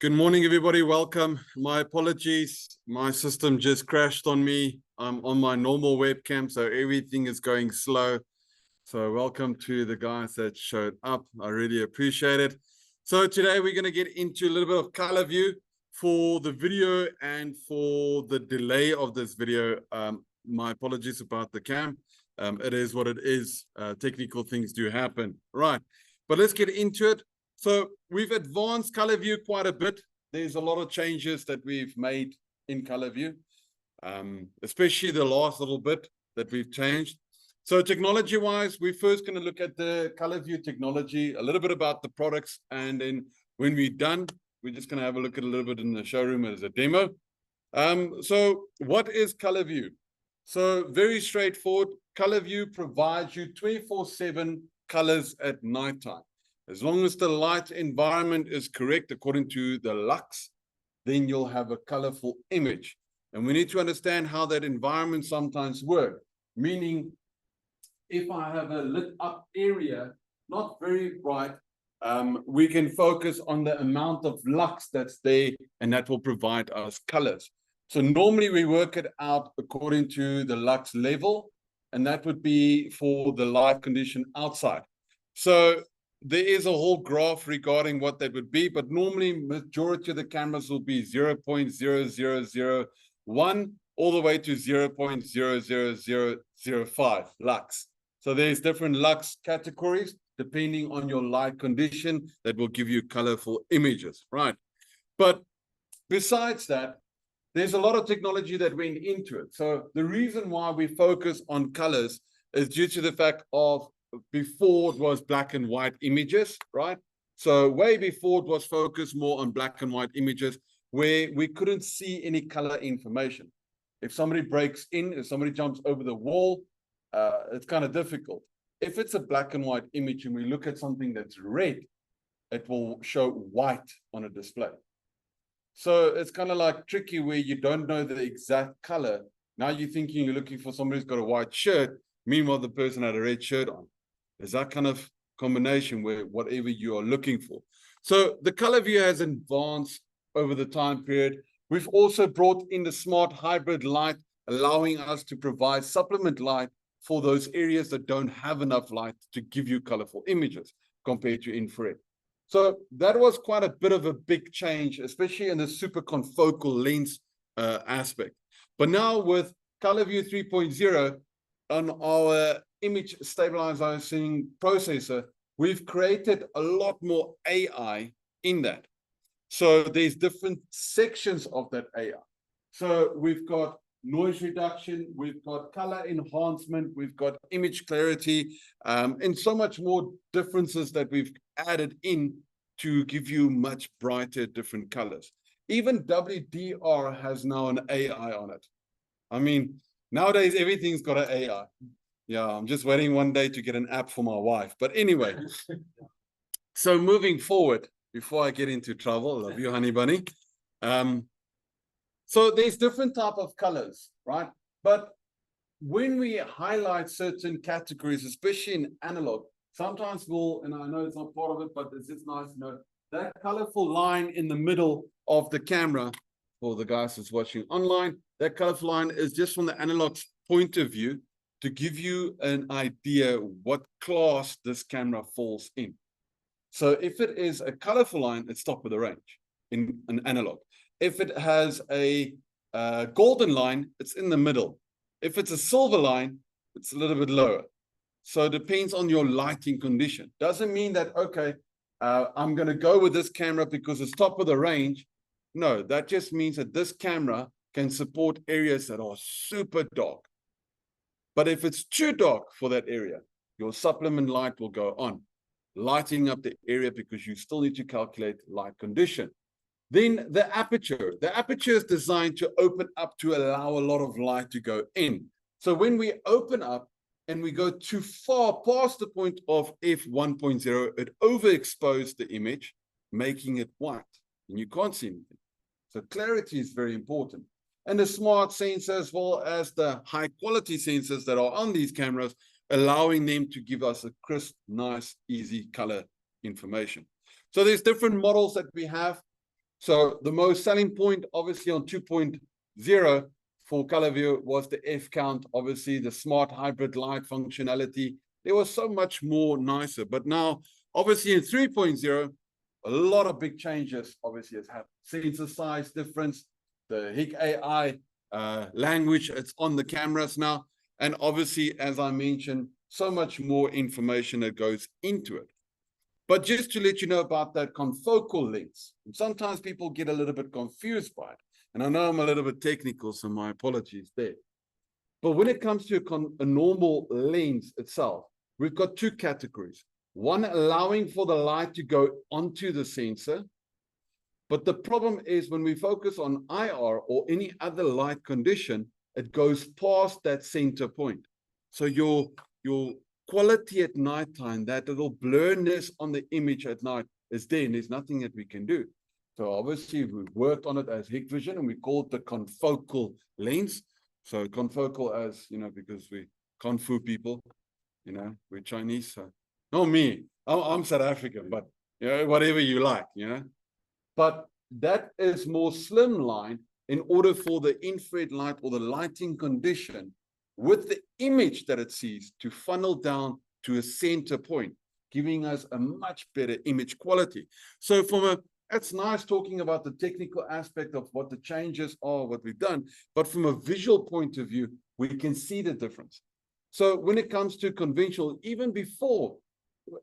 Good morning, everybody. Welcome. My apologies. My system just crashed on me. I'm on my normal webcam, so everything is going slow. So welcome to the guys that showed up. I really appreciate it. So today we're going to get into a little bit of ColorVu for the video and for the delay of this video. My apologies about the cam. It is what it is. Technical things do happen. Right. But let's get into it. So we've advanced ColorVu quite a bit. There's a lot of changes that we've made in ColorVu, especially the last little bit that we've changed. So technology-wise, we're first going to look at the ColorVu technology, a little bit about the products, and then when we're done, we're just going to have a look at a little bit in the showroom as a demo. So what is ColorVu? So very straightforward. ColorVu provides you 24/7 colors at nighttime. As long as the light environment is correct according to the lux, then you'll have a colorful image. And we need to understand how that environment sometimes works. Meaning, if I have a lit up area, not very bright, we can focus on the amount of lux that's there, and that will provide us colors. So normally we work it out according to the lux level, and that would be for the light condition outside. So there is a whole graph regarding what that would be, but normally majority of the cameras will be 0.00001 all the way to 0.00005 lux. So there's different lux categories depending on your light condition that will give you colorful images, right? But besides that, there's a lot of technology that went into it. So the reason why we focus on colors is due to the fact of before it was black and white images, right? So way before it was focused more on black and white images where we couldn't see any color information. If somebody breaks in, if somebody jumps over the wall, it's kind of difficult. If it's a black and white image and we look at something that's red, it will show white on a display. So it's kind of like tricky where you don't know the exact color. Now you're thinking you're looking for somebody who's got a white shirt. Meanwhile, the person had a red shirt on. There's that kind of combination where whatever you are looking for. So the ColorVu has advanced over the time period. We've also brought in the smart hybrid light, allowing us to provide supplement light for those areas that don't have enough light to give you colorful images compared to infrared. So that was quite a bit of a big change, especially in the super confocal lens aspect. But now with ColorVu 3.0, on our image stabilizing processor, we've created a lot more AI in that. So there's different sections of that AI. So we've got noise reduction, we've got color enhancement, we've got image clarity, and so much more differences that we've added in to give you much brighter, different colors. Even WDR has now an AI on it. I mean, nowadays, everything's got an AI. Yeah, I'm just waiting one day to get an app for my wife. But anyway, so moving forward, before I get into trouble, love you, honey bunny. So there's different type of colors, right? But when we highlight certain categories, especially in analog, sometimes we'll, and I know it's not part of it, but it's just nice to know, that colorful line in the middle of the camera, for the guys that's watching online, that colorful line is just from the analog point of view to give you an idea what class this camera falls in. So if it is a colorful line, it's top of the range in an analog. If it has a golden line, it's in the middle. If it's a silver line, it's a little bit lower. So it depends on your lighting condition. Doesn't mean that, okay, I'm going to go with this camera because it's top of the range. No, that just means that this camera can support areas that are super dark. But if it's too dark for that area, your supplement light will go on, lighting up the area because you still need to calculate light condition. Then the aperture. The aperture is designed to open up to allow a lot of light to go in. So when we open up and we go too far past the point of f1.0, it overexposed the image, making it white, and you can't see anything. So clarity is very important. And the smart sensor, as well as the high quality sensors that are on these cameras, allowing them to give us a crisp, nice, easy color information. So there's different models that we have. So the most selling point, obviously, on 2.0 for ColorVu was the F count, obviously the smart hybrid light functionality. There was so much more nicer. But now, obviously, in 3.0, a lot of big changes, obviously, has happened. Sensor size difference, the HIC AI language, it's on the cameras now. And obviously, as I mentioned, so much more information that goes into it. But just to let you know about that confocal lens, sometimes people get a little bit confused by it. And I know I'm a little bit technical, so my apologies there. But when it comes to a normal lens itself, we've got two categories. One allowing for the light to go onto the sensor. But the problem is when we focus on IR or any other light condition, it goes past that center point. So your quality at nighttime, that little blurriness on the image at night is there, and there's nothing that we can do. So obviously we've worked on it as Hikvision, and we call it the confocal lens. So confocal as, you know, because we Kung Fu people, you know, we're Chinese. So not me, I'm South African, but, you know, whatever you like, you know. But that is more slimline in order for the infrared light or the lighting condition with the image that it sees to funnel down to a center point, giving us a much better image quality. So it's nice talking about the technical aspect of what the changes are, what we've done, but from a visual point of view, we can see the difference. So when it comes to conventional, even before,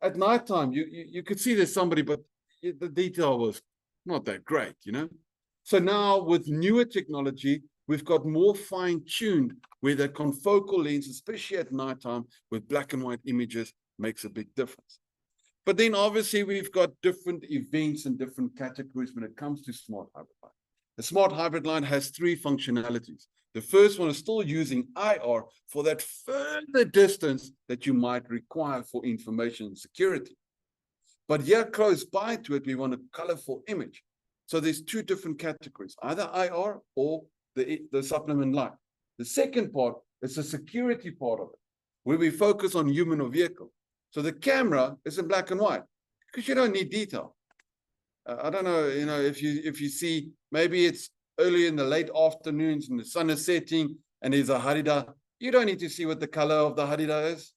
at nighttime, you could see there's somebody, but the detail was not that great, you know? So now with newer technology, we've got more fine-tuned where the confocal lens, especially at nighttime with black and white images, makes a big difference. But then obviously we've got different events and different categories when it comes to smart hybrid light. The smart hybrid light has three functionalities. The first one is still using IR for that further distance that you might require for information security. But here close by to it, we want a colorful image. So there's two different categories, either IR or the supplement light. The second part is the security part of it, where we focus on human or vehicle. So the camera is in black and white because you don't need detail. I don't know, you know, if you see, maybe it's early in the late afternoons and the sun is setting and there's a harida, you don't need to see what the color of the harida is.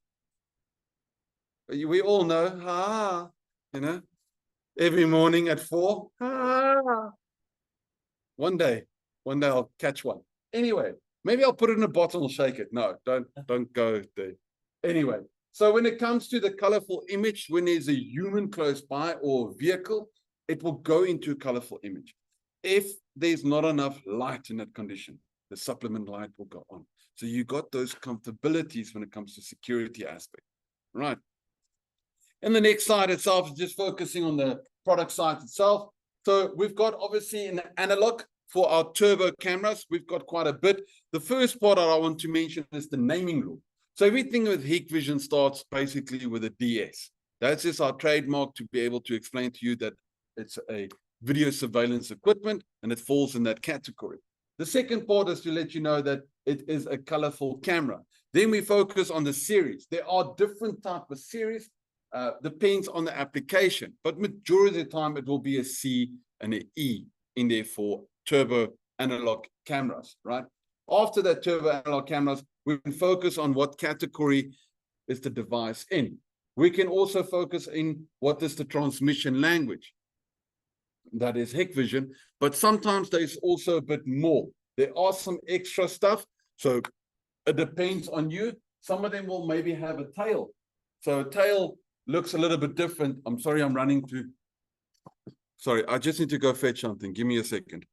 We all know, you know, every morning at 4. One day I'll catch one. Anyway, maybe I'll put it in a bottle and shake it. No, don't go there. Anyway, so when it comes to the colorful image, when there's a human close by or a vehicle, it will go into a colorful image. If there's not enough light in that condition, the supplement light will go on. So you got those comfortabilities when it comes to security aspect, right? And the next slide itself is just focusing on the product side itself. So we've got obviously an analog for our turbo cameras. We've got quite a bit. The first part that I want to mention is the naming rule. So everything with Hikvision starts basically with a DS. That's just our trademark to be able to explain to you that it's a video surveillance equipment and it falls in that category. The second part is to let you know that it is a colorful camera. Then we focus on the series. There are different types of series. Depends on the application, but majority of the time it will be a C and an E in there for turbo analog cameras, right? After that turbo analog cameras, we can focus on what category is the device in. We can also focus in what is the transmission language. That is Hikvision, but sometimes there's also a bit more. There are some extra stuff, so it depends on you. Some of them will maybe have a tail. So a tail looks a little bit different. I'm sorry, I'm running to. Sorry, I just need to go fetch something. Give me a second.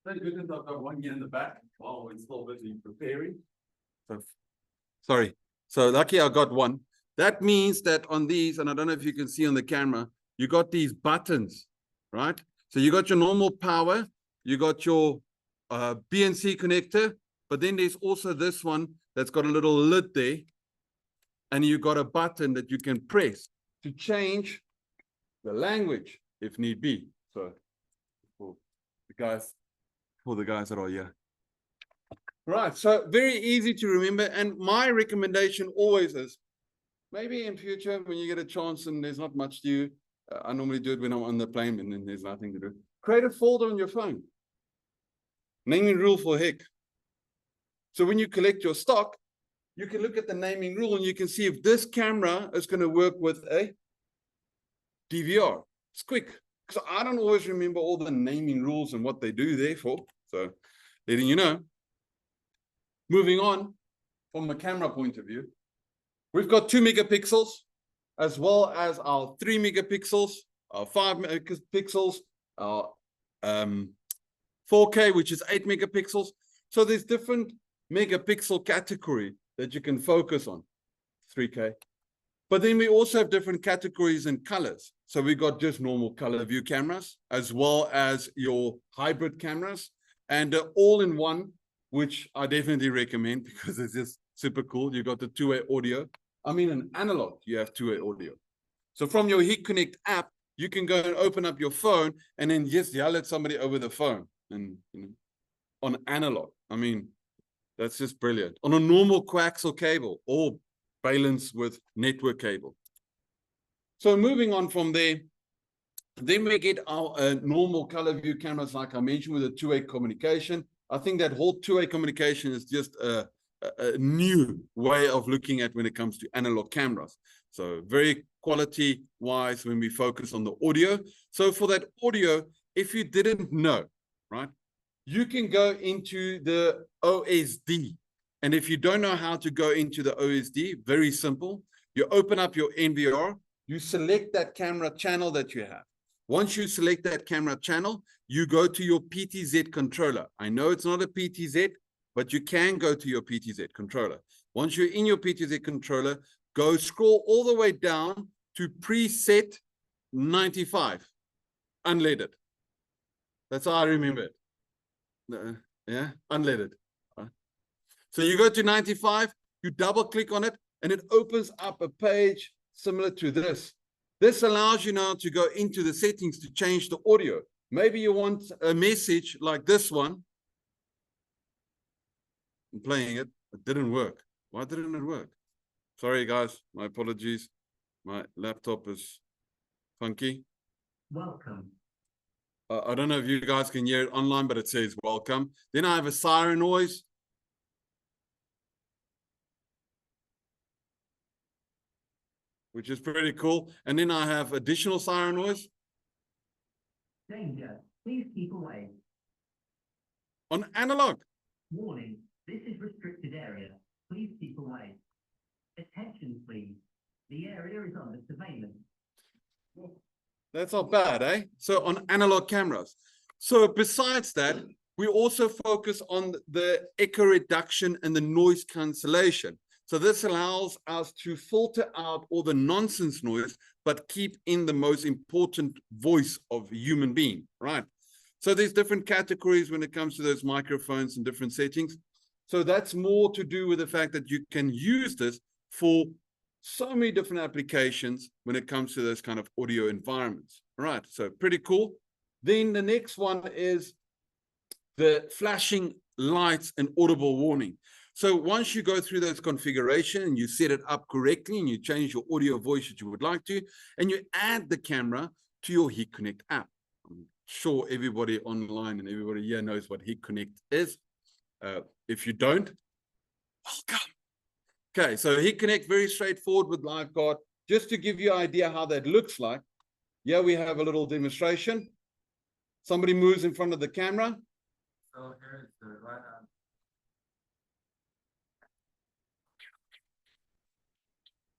Thank goodness I've got one here in the back while we're still busy preparing. So, sorry. So lucky I got one. That means that on these, and I don't know if you can see on the camera, you got these buttons, right? So you got your normal power, you got your BNC connector, but then there's also this one that's got a little lid there, and you got a button that you can press to change the language if need be. So for the guys that are here. Right, so very easy to remember, and my recommendation always is maybe in future when you get a chance and there's not much to do, I normally do it when I'm on the plane and then there's nothing to do. Create a folder on your phone. Naming rule for heck. So when you collect your stock, you can look at the naming rule and you can see if this camera is going to work with a DVR. It's quick. Because I don't always remember all the naming rules and what they do there for. So letting you know. Moving on from the camera point of view, we've got 2 megapixels as well as our 3 megapixels, our 5 megapixels, our 4K, which is 8 megapixels. So there's different megapixel category that you can focus on, 3K. But then we also have different categories and colors. So we got just normal ColorVu cameras, as well as your hybrid cameras, and all-in-one, which I definitely recommend because it's just super cool. You got the two-way audio. I mean, an analog, you have two-way audio. So from your Heat Connect app, you can go and open up your phone and then just yell at somebody over the phone and on analog. I mean, that's just brilliant. On a normal coaxial cable or balanced with network cable. So moving on from there, then we get our normal ColorVu cameras, like I mentioned, with a two-way communication. I think that whole two-way communication is just a new way of looking at when it comes to analog cameras. So very quality-wise when we focus on the audio. So for that audio, if you didn't know, right, you can go into the OSD. And if you don't know how to go into the OSD, very simple. You open up your NVR, you select that camera channel that you have. Once you select that camera channel, you go to your PTZ controller. I know it's not a PTZ, but you can go to your PTZ controller. Once you're in your PTZ controller, go scroll all the way down to preset 95, unleaded. That's how I remember it. Yeah, unleaded. So you go to 95, you double click on it, and it opens up a page similar to this. This allows you now to go into the settings to change the audio. Maybe you want a message like this one. I'm playing it. It didn't work. Why didn't it work? Sorry, guys. My apologies. My laptop is funky. Welcome. I don't know if you guys can hear it online, but it says welcome. Then I have a siren noise. Which is pretty cool. And then I have additional siren noise. Danger. Please keep away. On analog. Warning. This is restricted area. Please keep away. Attention, please. The area is under surveillance. That's not bad, eh? So on analog cameras. So besides that, we also focus on the echo reduction and the noise cancellation. So this allows us to filter out all the nonsense noise, but keep in the most important voice of a human being, right? So there's different categories when it comes to those microphones and different settings. So that's more to do with the fact that you can use this for so many different applications when it comes to those kind of audio environments, right? So pretty cool. Then the next one is the flashing lights and audible warning. So once you go through those configuration and you set it up correctly and you change your audio voice that you would like to, and you add the camera to your Heat Connect app. I'm sure everybody online and everybody here knows what Heat Connect is. If you don't, welcome. Okay, so Heat Connect, very straightforward with live guard. Just to give you an idea how that looks like, here we have a little demonstration. Somebody moves in front of the camera. So here's the right arm.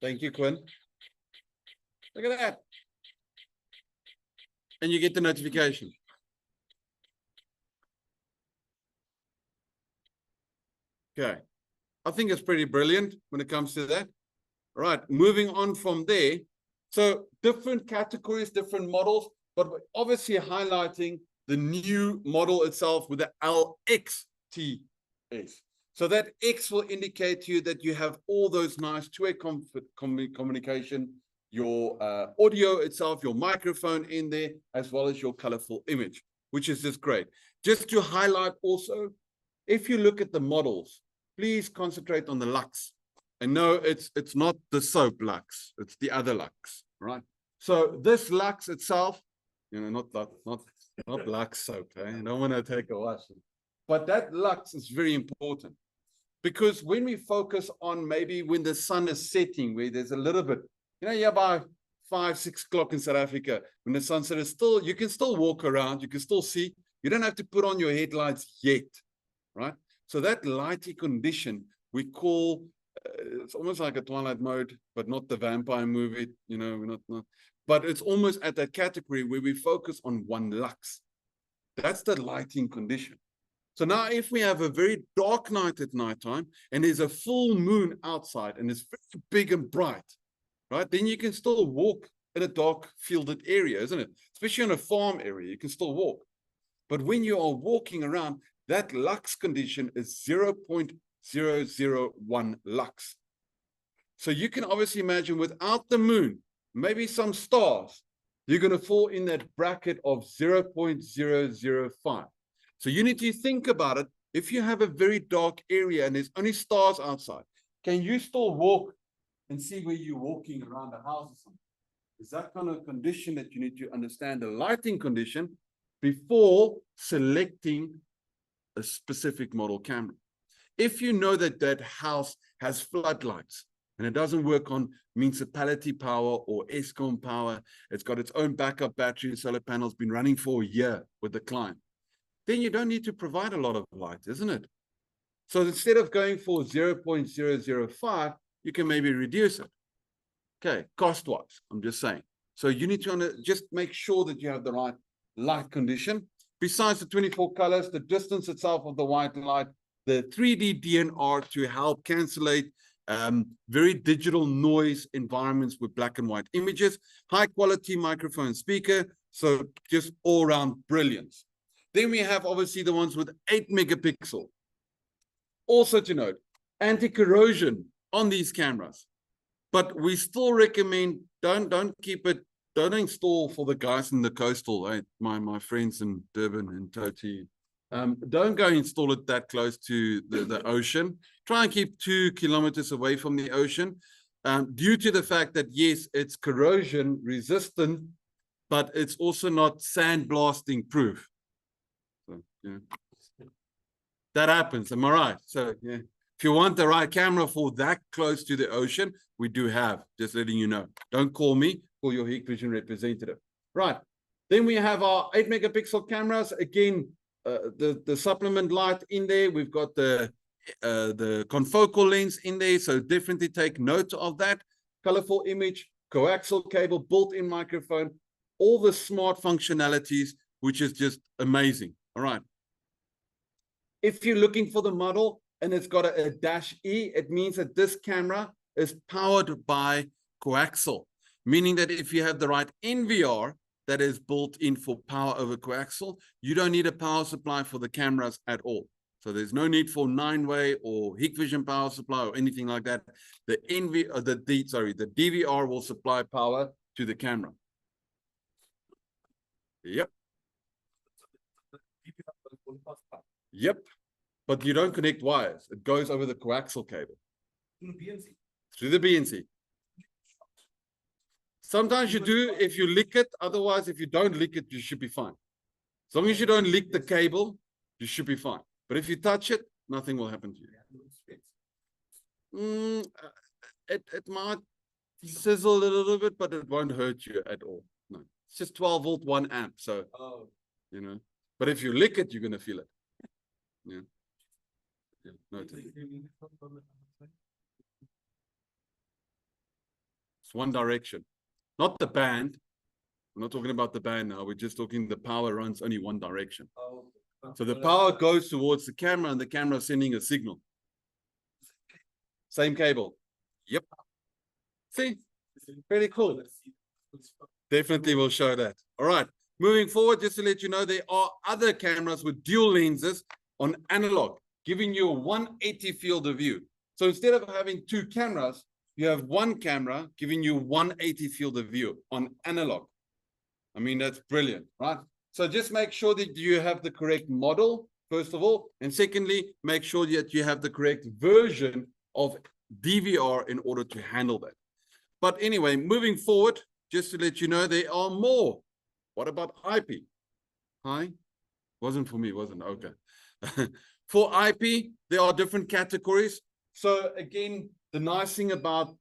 Thank you, Quinn. Look at that. And you get the notification. Okay. I think it's pretty brilliant when it comes to that. All right, moving on from there. So different categories, different models, but we're obviously highlighting the new model itself with the LXTS. So that X will indicate to you that you have all those nice two-way communication, your audio itself, your microphone in there, as well as your colorful image, which is just great. Just to highlight also, if you look at the models, please concentrate on the lux. And no, it's not the soap Lux, it's the other Lux, right? So this Lux itself, you know, not Lux soap, eh? I don't want to take a wash. But that Lux is very important, because when we focus on maybe when the sun is setting, where there's a little bit, you know, yeah, by 5, 6 o'clock in South Africa, when the sunset is still, you can still walk around, you can still see, you don't have to put on your headlights yet, right? So that lighty condition we call, it's almost like a twilight mode, but not the vampire movie, you know, we're not, but it's almost at that category where we focus on one lux. That's the lighting condition. So now if we have a very dark night at nighttime and there's a full moon outside and it's very big and bright, right? Then you can still walk in a dark fielded area, isn't it? Especially in a farm area, you can still walk. But when you are walking around, that lux condition is 0.001 lux. So you can obviously imagine without the moon, maybe some stars, you're going to fall in that bracket of 0.005. So you need to think about it. If you have a very dark area and there's only stars outside, can you still walk and see where you're walking around the house or something? Is that kind of condition that you need to understand the lighting condition before selecting a specific model camera. If you know that that house has floodlights and it doesn't work on municipality power or Eskom power, it's got its own backup battery and solar panels, been running for a year with the client, then you don't need to provide a lot of light, isn't it? So instead of going for 0.005, you can maybe reduce it. Okay, cost-wise, I'm just saying. So you need to just make sure that you have the right light condition. Besides the 24 colors, the distance itself of the white light, the 3D DNR to help cancellate very digital noise environments with black and white images, high quality microphone speaker, so just all around brilliance. Then we have obviously the ones with 8 megapixel. Also to note, anti-corrosion on these cameras. But we still recommend don't keep it, don't install for the guys in the coastal, my friends in Durban and Toti. Don't go install it that close to the ocean. Try and keep 2 kilometers away from the ocean, due to the fact that, yes, it's corrosion resistant, but it's also not sandblasting proof. So, yeah. That happens, am I right? So, yeah. If you want the right camera for that close to the ocean, we do have, just letting you know. Don't call me, call your Hikvision representative. Right. Then we have our 8 megapixel cameras. Again, the supplement light in there. We've got the confocal lens in there. So definitely take note of that. Colorful image, coaxial cable, built-in microphone, all the smart functionalities, which is just amazing. All right. If you're looking for the model, and it's got a -E, it means that this camera is powered by coaxial, meaning that if you have the right NVR that is built in for power over coaxial, you don't need a power supply for the cameras at all. So there's no need for 9-way or Hikvision power supply or anything like that. The the DVR will supply power to the camera. Yep. Yep. But you don't connect wires. It goes over the coaxial cable. Through the BNC. Sometimes you do if you lick it. Otherwise, if you don't lick it, you should be fine. As long as you don't lick the cable, you should be fine. But if you touch it, nothing will happen to you. It might sizzle a little bit, but it won't hurt you at all. No, it's just 12 volt, 1 amp. So, you know, but if you lick it, you're going to feel it. Yeah. Yeah, no, it's one direction, not the band. We're not talking about the band now. We're just talking the power runs only one direction. So the power goes towards the camera and the camera is sending a signal. Same cable. Yep. See, pretty cool. Definitely will show that. All right. Moving forward, just to let you know, there are other cameras with dual lenses on analog, giving you a 180 field of view. So instead of having 2 cameras, you have 1 camera giving you 180 field of view on analog. I mean, that's brilliant, right? So just make sure that you have the correct model, first of all. And secondly, make sure that you have the correct version of DVR in order to handle that. But anyway, moving forward, just to let you know, there are more. What about IP? Hi? Wasn't for me, wasn't it? Okay. For IP, there are different categories. So again, the nice thing about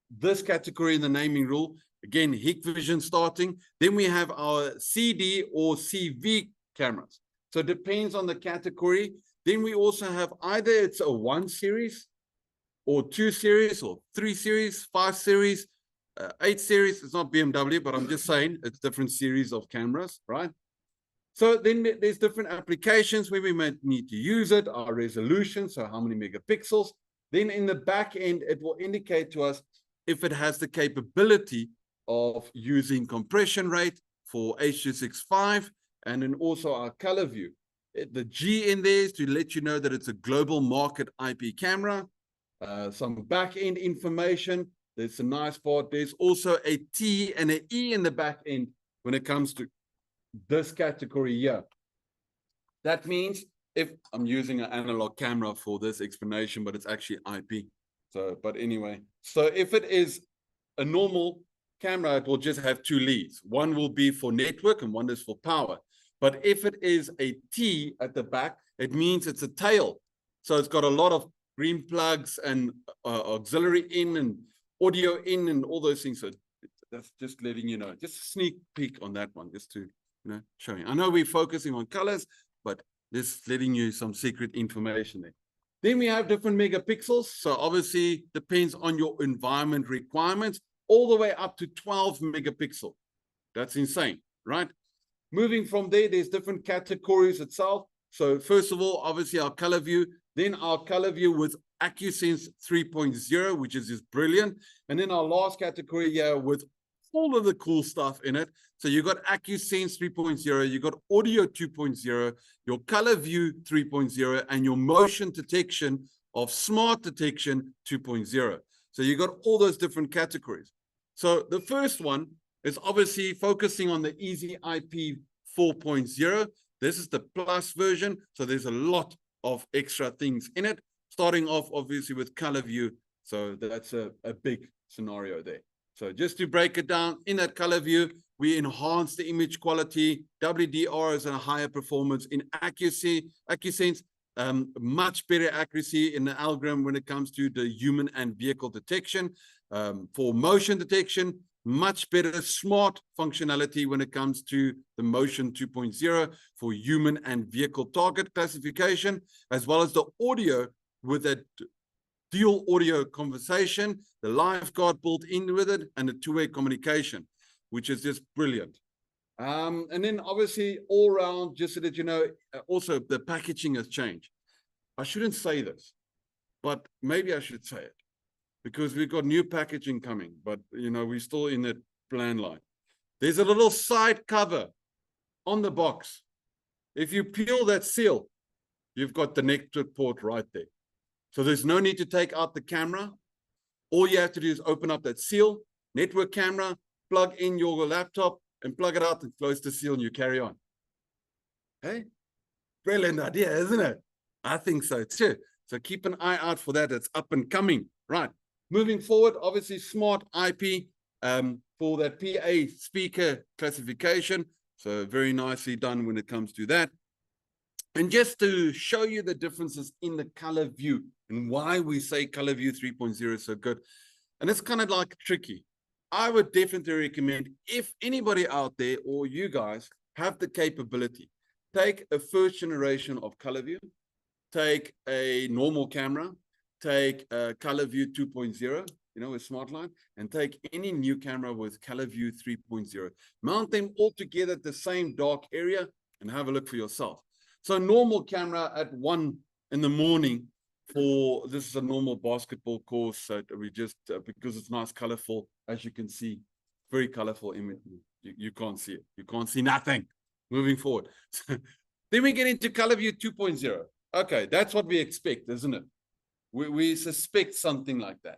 this category in the naming rule, again, Hikvision starting. Then we have our CD or CV cameras. So it depends on the category. Then we also have either it's a 1 series or 2 series or 3 series, 5 series, 8 series. It's not BMW, but I'm just saying it's different series of cameras, right? So then there's different applications where we might need to use it, our resolution, so how many megapixels. Then in the back end, it will indicate to us if it has the capability of using compression rate for H.265, and then also our ColorVu. The G in there is to let you know that it's a global market IP camera. Some back end information. There's a nice part. There's also a T and an E in the back end when it comes to this category here. That means if I'm using an analog camera for this explanation, but it's actually IP. So, but anyway, so if it is a normal camera, it will just have 2 leads. One will be for network and one is for power. But if it is a T at the back, it means it's a tail. So it's got a lot of green plugs and auxiliary in and audio in and all those things. So that's just letting you know, just a sneak peek on that one, just to showing. I know we're focusing on colors, but just letting you some secret information there. Then we have different megapixels. So obviously depends on your environment requirements, all the way up to 12 megapixel. That's insane, right? Moving from there, there's different categories itself. So first of all, obviously our ColorVu, then our ColorVu with AccuSense 3.0, which is just brilliant. And then our last category here with all of the cool stuff in it. So you got AccuSense 3.0, you got Audio 2.0, your ColorVu 3.0, and your motion detection of smart detection 2.0. So you got all those different categories. So the first one is obviously focusing on the Easy IP 4.0. This is the plus version. So there's a lot of extra things in it, starting off obviously with ColorVu. So that's a big scenario there. So just to break it down, in that ColorVu, we enhance the image quality. WDR is a higher performance in AccuSense, much better accuracy in the algorithm when it comes to the human and vehicle detection. For motion detection, much better smart functionality when it comes to the motion 2.0 for human and vehicle target classification, as well as the audio with a dual audio conversation, the live guard built in with it, and the 2-way communication, which is just brilliant. And then obviously all around, just so that you know, also the packaging has changed. I shouldn't say this, but maybe I should say it, because we've got new packaging coming, but we're still in that plan line. There's a little side cover on the box. If you peel that seal, you've got the network port right there. So there's no need to take out the camera. All you have to do is open up that seal, network camera, plug in your laptop and plug it out and close the seal and you carry on. Hey, brilliant idea, isn't it? I think so too. So keep an eye out for that. It's up and coming. Right. Moving forward, obviously smart IP for that PA speaker classification. So very nicely done when it comes to that. And just to show you the differences in the ColorVu and why we say ColorVu 3.0 is so good. And it's kind of like tricky. I would definitely recommend, if anybody out there or you guys have the capability, take a first generation of ColorVu, take a normal camera, take a ColorVu 2.0, with SmartLine, and take any new camera with ColorVu 3.0. Mount them all together at the same dark area and have a look for yourself. So normal camera at 1 in the morning for, this is a normal basketball course. So we just, because it's nice, colorful, as you can see, very colorful image. You can't see it. You can't see nothing. Moving forward. Then we get into ColorVu 2.0. Okay, that's what we expect, isn't it? We suspect something like that.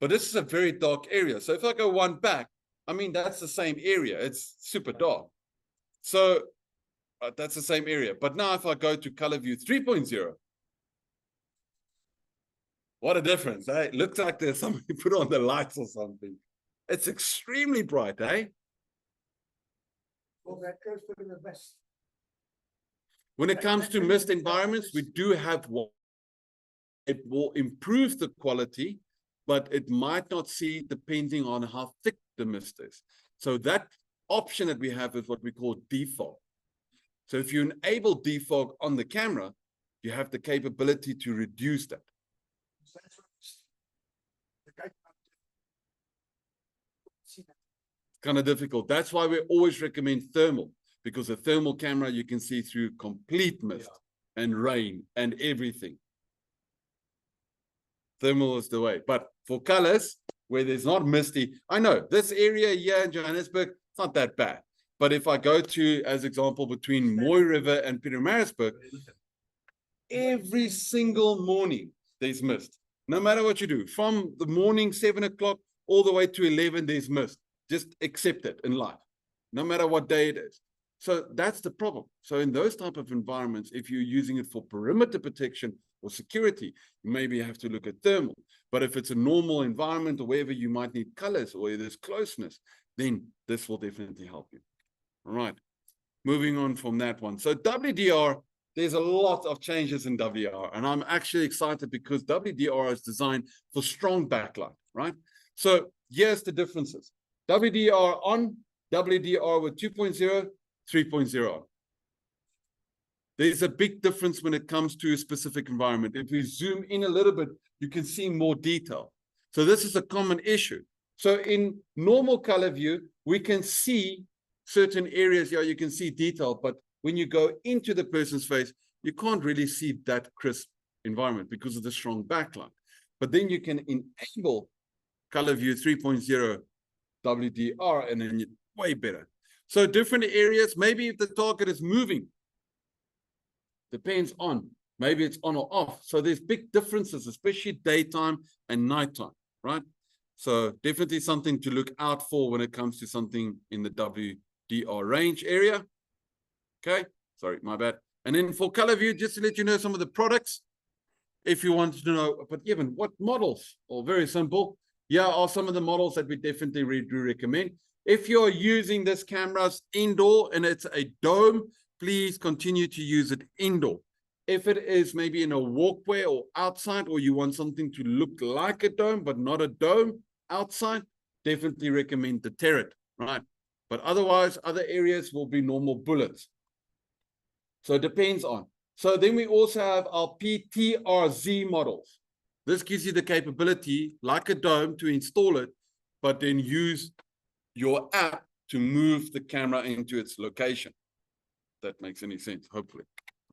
But this is a very dark area. So if I go one back, I mean, that's the same area. It's super dark. So that's the same area. But now if I go to ColorVu 3.0, What a difference, eh? It looks like there's somebody put on the lights or something. It's extremely bright, eh? Well, that goes for the best. When it comes to mist environments, we do have one. It will improve the quality, but it might not see depending on how thick the mist is. So that option that we have is what we call defog. So if you enable defog on the camera, you have the capability to reduce that. So that's what the guy. See that. It's kind of difficult. That's why we always recommend thermal, because a thermal camera, you can see through complete mist and rain and everything. Thermal is the way. But for colors, where there's not misty, I know this area here in Johannesburg, it's not that bad. But if I go to, as example, between Mooi River and Pietermaritzburg, every single morning there's mist. No matter what you do, from the morning 7 o'clock all the way to 11, there's mist. Just accept it in life, no matter what day it is. So that's the problem. So in those type of environments, if you're using it for perimeter protection or security, you maybe have to look at thermal. But if it's a normal environment or wherever you might need colors or where there's closeness, then this will definitely help you. All right, moving on from that one. So WDR, there's a lot of changes in WDR, and I'm actually excited because WDR is designed for strong backlight, right? So here's the differences. WDR on, WDR with 2.0, 3.0. There's a big difference when it comes to a specific environment. If we zoom in a little bit, you can see more detail. So this is a common issue. So in normal ColorVu, we can see certain areas here, you can see detail, but when you go into the person's face, you can't really see that crisp environment because of the strong backlight. But then you can enable ColorVu 3.0 WDR, and then you're way better. So different areas, maybe if the target is moving, depends on, maybe it's on or off. So there's big differences, especially daytime and nighttime, right? So definitely something to look out for when it comes to something in the WDR range area. Okay, sorry, my bad. And then for ColorVu, just to let you know some of the products, if you want to know, but even what models, or very simple, here are some of the models that we definitely do recommend. If you're using this cameras indoor and it's a dome, please continue to use it indoor. If it is maybe in a walkway or outside, or you want something to look like a dome, but not a dome outside, definitely recommend the turret, right? But otherwise, other areas will be normal bullets. So it depends on. So then we also have our PTRZ models. This gives you the capability, like a dome, to install it, but then use your app to move the camera into its location. If that makes any sense, hopefully.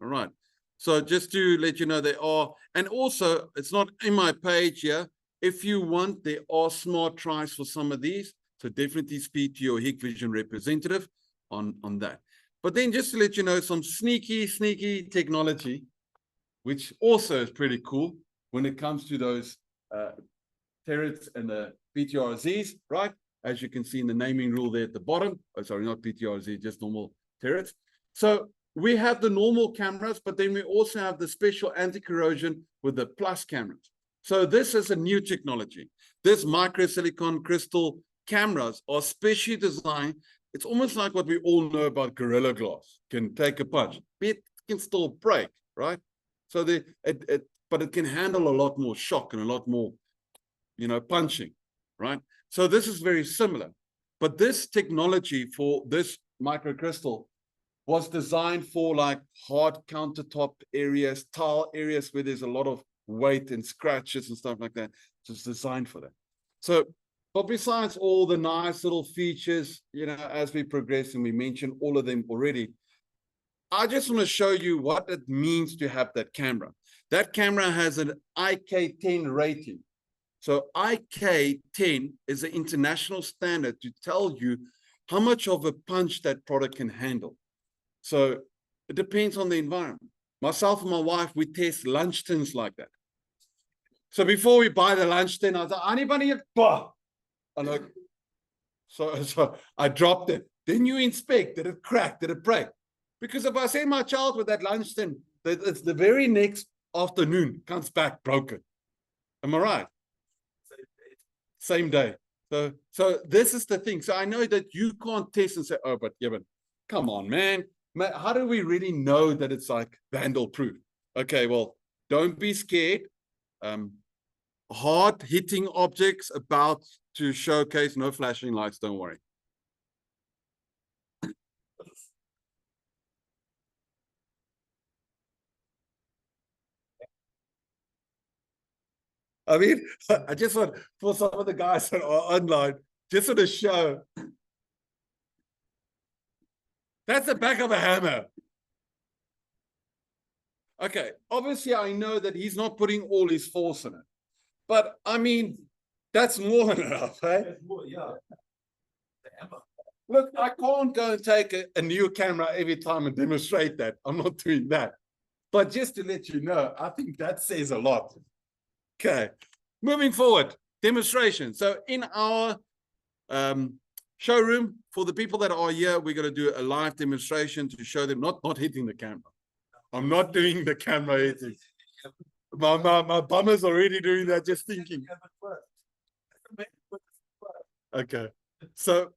All right. So just to let you know, they are, and also it's not in my page here. If you want, there are smart tries for some of these. So definitely speak to your Hikvision representative on that. But then just to let you know, some sneaky technology, which also is pretty cool when it comes to those turrets and the PTRZs, right? As you can see in the naming rule there at the bottom. Oh, sorry, not PTRZ, just normal turrets. So we have the normal cameras, but then we also have the special anti-corrosion with the plus cameras. So this is a new technology. This microsilicon crystal cameras are specially designed. It's almost like what we all know about Gorilla Glass. Can take a punch, but it can still break, right? So but it can handle a lot more shock and a lot more, punching, right? So this is very similar. But this technology for this microcrystal was designed for like hard countertop areas, tile areas where there's a lot of weight and scratches and stuff like that. So it's designed for that. So, but besides all the nice little features, as we progress, and we mentioned all of them already, I just want to show you what it means to have that camera. That camera has an IK10 rating. So IK10 is an international standard to tell you how much of a punch that product can handle. So it depends on the environment. Myself and my wife, we test lunch tins like that. So before we buy the lunch tin, I was like, anybody? I'm like, so I dropped it. Then you inspect, did it crack, did it break? Because if I send my child with that lunch tin, it's the very next afternoon, comes back broken. Am I right? Same day. So this is the thing. So I know that you can't test and say, oh, but yeah, but come on, man. How do we really know that it's like vandal proof? Okay, well, don't be scared. Hard hitting objects about to showcase, no flashing lights, don't worry. I mean, I just want for some of the guys that are online, just for the show. That's the back of a hammer. Okay, obviously I know that he's not putting all his force in it. But I mean, that's more than enough, eh? That's more, yeah. The hammer. Look, I can't go and take a new camera every time and demonstrate that. I'm not doing that. But just to let you know, I think that says a lot. Okay, moving forward, demonstration. So in our showroom, for the people that are here, we're going to do a live demonstration to show them not hitting the camera. I'm not doing the camera hitting. My bummer's already doing that, just thinking. Okay, so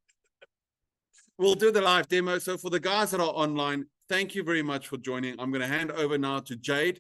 we'll do the live demo. So for the guys that are online, thank you very much for joining. I'm going to hand over now to Jade,